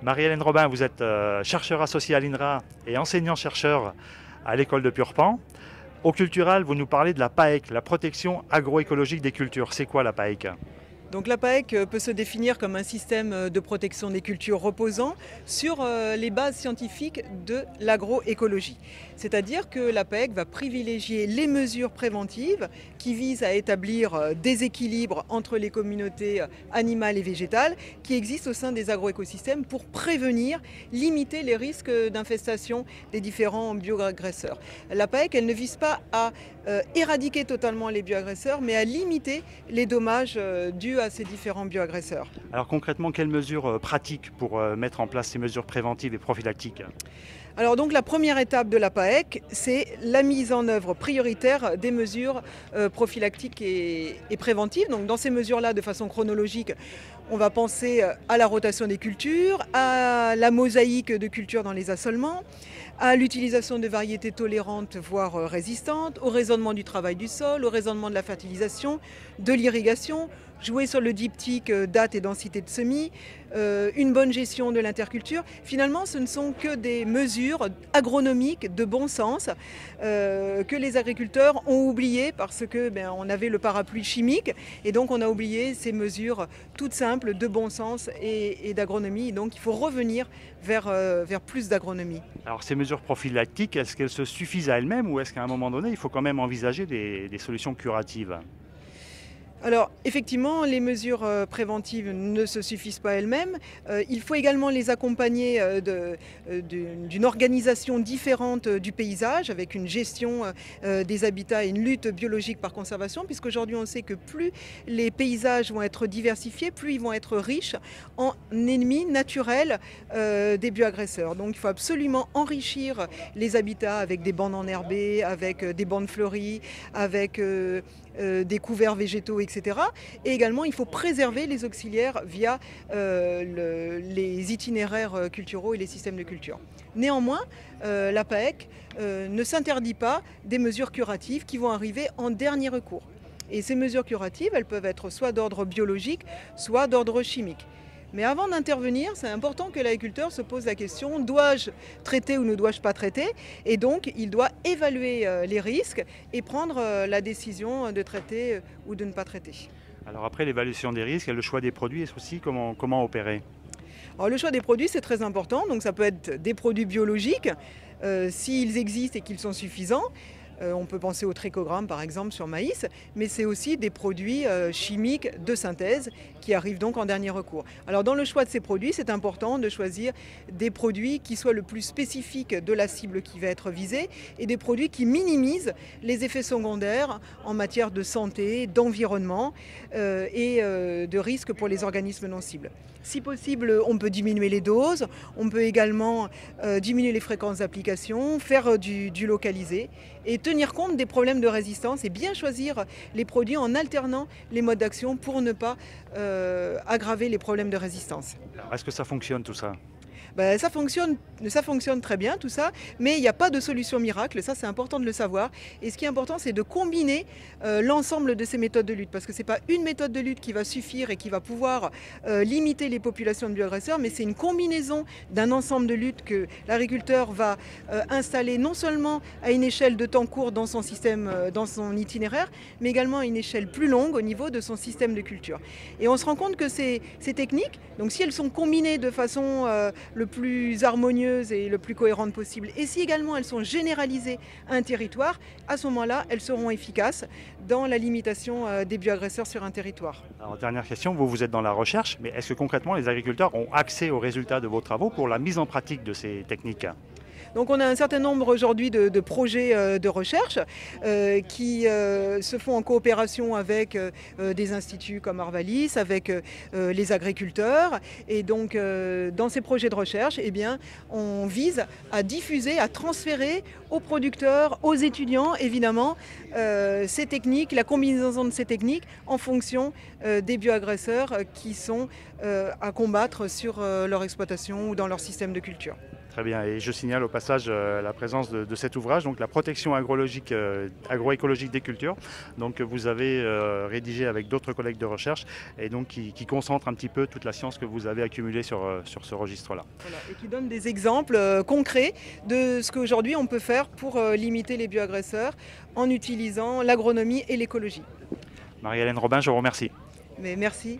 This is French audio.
Marie-Hélène Robin, vous êtes chercheur associé à l'INRA et enseignant-chercheur à l'école de Purpan. Au Cultural, vous nous parlez de la PAEC, la protection agroécologique des cultures. C'est quoi la PAEC ? Donc la PAEC peut se définir comme un système de protection des cultures reposant sur les bases scientifiques de l'agroécologie. C'est-à-dire que la PAEC va privilégier les mesures préventives qui visent à établir des équilibres entre les communautés animales et végétales qui existent au sein des agroécosystèmes pour prévenir, limiter les risques d'infestation des différents bioagresseurs. La PAEC, elle ne vise pas à éradiquer totalement les bioagresseurs, mais à limiter les dommages dus à ces différents bioagresseurs. Alors concrètement, quelles mesures pratiques pour mettre en place ces mesures préventives et prophylactiques ? Alors donc la première étape de la PAEC, c'est la mise en œuvre prioritaire des mesures prophylactiques et préventives. Donc dans ces mesures-là, de façon chronologique, on va penser à la rotation des cultures, à la mosaïque de cultures dans les assolements, à l'utilisation de variétés tolérantes, voire résistantes, au raisonnement du travail du sol, au raisonnement de la fertilisation, de l'irrigation, jouer sur le diptyque date et densité de semis, une bonne gestion de l'interculture. Finalement, ce ne sont que des mesures agronomiques de bon sens que les agriculteurs ont oubliées parce que on avait le parapluie chimique et donc on a oublié ces mesures toutes simples de bon sens et d'agronomie. Donc il faut revenir vers plus d'agronomie. Alors ces mesures prophylactiques, est-ce qu'elles se suffisent à elles-mêmes ou est-ce qu'à un moment donné, il faut quand même envisager des solutions curatives ? Alors effectivement, les mesures préventives ne se suffisent pas elles-mêmes. Il faut également les accompagner d'une organisation différente du paysage, avec une gestion des habitats et une lutte biologique par conservation, puisqu'aujourd'hui on sait que plus les paysages vont être diversifiés, plus ils vont être riches en ennemis naturels des bioagresseurs. Donc il faut absolument enrichir les habitats avec des bandes enherbées, avec des bandes fleuries, avec des couverts végétaux, etc. Et également, il faut préserver les auxiliaires via les itinéraires culturaux et les systèmes de culture. Néanmoins, la PAEC ne s'interdit pas des mesures curatives qui vont arriver en dernier recours. Et ces mesures curatives, elles peuvent être soit d'ordre biologique, soit d'ordre chimique. Mais avant d'intervenir, c'est important que l'agriculteur se pose la question, dois-je traiter ou ne dois-je pas traiter ? Et donc, il doit évaluer les risques et prendre la décision de traiter ou de ne pas traiter. Alors après l'évaluation des risques, il y a le choix des produits aussi, comment opérer ? Alors, le choix des produits, c'est très important. Donc ça peut être des produits biologiques, s'ils existent et qu'ils sont suffisants. On peut penser au trichogramme par exemple sur maïs, mais c'est aussi des produits chimiques de synthèse qui arrivent donc en dernier recours. Alors dans le choix de ces produits, c'est important de choisir des produits qui soient le plus spécifiques de la cible qui va être visée et des produits qui minimisent les effets secondaires en matière de santé, d'environnement et de risques pour les organismes non cibles. Si possible, on peut diminuer les doses, on peut également diminuer les fréquences d'application, faire du localisé et tenir compte des problèmes de résistance et bien choisir les produits en alternant les modes d'action pour ne pas aggraver les problèmes de résistance. Alors, est-ce que ça fonctionne tout ça ? Ça fonctionne très bien tout ça, mais il n'y a pas de solution miracle, ça c'est important de le savoir. Et ce qui est important, c'est de combiner l'ensemble de ces méthodes de lutte, parce que ce n'est pas une méthode de lutte qui va suffire et qui va pouvoir limiter les populations de bioagresseurs, mais c'est une combinaison d'un ensemble de luttes que l'agriculteur va installer non seulement à une échelle de temps court dans son système, dans son itinéraire, mais également à une échelle plus longue au niveau de son système de culture. Et on se rend compte que ces techniques, donc si elles sont combinées de façon le plus harmonieuse et le plus cohérente possible. Et si également elles sont généralisées à un territoire, à ce moment-là, elles seront efficaces dans la limitation des bioagresseurs sur un territoire. Alors dernière question, vous êtes dans la recherche, mais est-ce que concrètement les agriculteurs ont accès aux résultats de vos travaux pour la mise en pratique de ces techniques ? Donc on a un certain nombre aujourd'hui de projets de recherche qui se font en coopération avec des instituts comme Arvalis, avec les agriculteurs. Et donc dans ces projets de recherche, on vise à diffuser, à transférer aux producteurs, aux étudiants évidemment, ces techniques, la combinaison de ces techniques en fonction des bioagresseurs qui sont à combattre sur leur exploitation ou dans leur système de culture. Très bien, et je signale au passage la présence de cet ouvrage, donc la protection agroécologique des cultures, donc que vous avez rédigé avec d'autres collègues de recherche et donc qui concentre un petit peu toute la science que vous avez accumulée sur ce registre-là. Voilà, et qui donne des exemples concrets de ce qu'aujourd'hui on peut faire pour limiter les bioagresseurs en utilisant l'agronomie et l'écologie. Marie-Hélène Robin, je vous remercie. Mais merci.